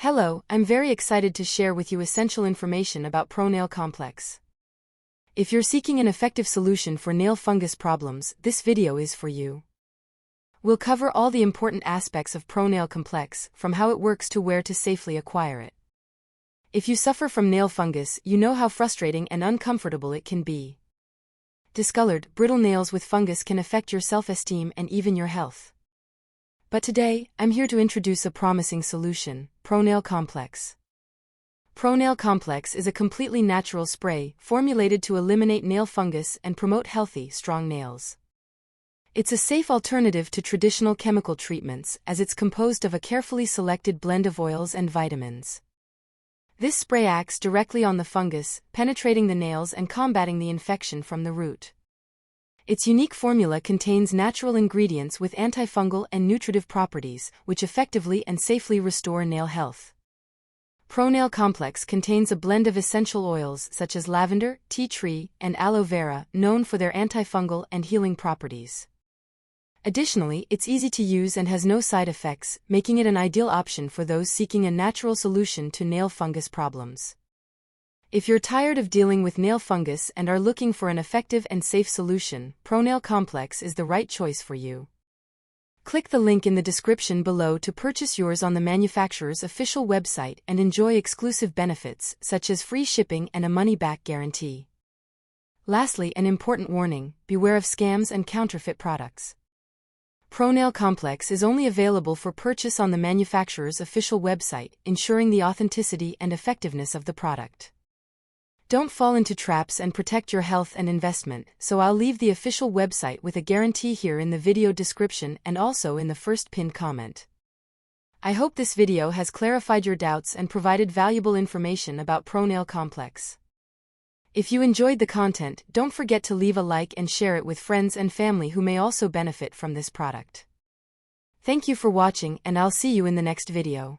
Hello, I'm very excited to share with you essential information about ProNail Complex. If you're seeking an effective solution for nail fungus problems, this video is for you. We'll cover all the important aspects of ProNail Complex, from how it works to where to safely acquire it. If you suffer from nail fungus, you know how frustrating and uncomfortable it can be. Discolored, brittle nails with fungus can affect your self-esteem and even your health. But today, I'm here to introduce a promising solution, ProNail Complex. ProNail Complex is a completely natural spray formulated to eliminate nail fungus and promote healthy, strong nails. It's a safe alternative to traditional chemical treatments as it's composed of a carefully selected blend of oils and vitamins. This spray acts directly on the fungus, penetrating the nails and combating the infection from the root. Its unique formula contains natural ingredients with antifungal and nutritive properties, which effectively and safely restore nail health. ProNail Complex contains a blend of essential oils such as lavender, tea tree, and aloe vera, known for their antifungal and healing properties. Additionally, it's easy to use and has no side effects, making it an ideal option for those seeking a natural solution to nail fungus problems. If you're tired of dealing with nail fungus and are looking for an effective and safe solution, ProNail Complex is the right choice for you. Click the link in the description below to purchase yours on the manufacturer's official website and enjoy exclusive benefits such as free shipping and a money-back guarantee. Lastly, an important warning: beware of scams and counterfeit products. ProNail Complex is only available for purchase on the manufacturer's official website, ensuring the authenticity and effectiveness of the product. Don't fall into traps and protect your health and investment, so I'll leave the official website with a guarantee here in the video description and also in the first pinned comment. I hope this video has clarified your doubts and provided valuable information about ProNail Complex. If you enjoyed the content, don't forget to leave a like and share it with friends and family who may also benefit from this product. Thank you for watching, and I'll see you in the next video.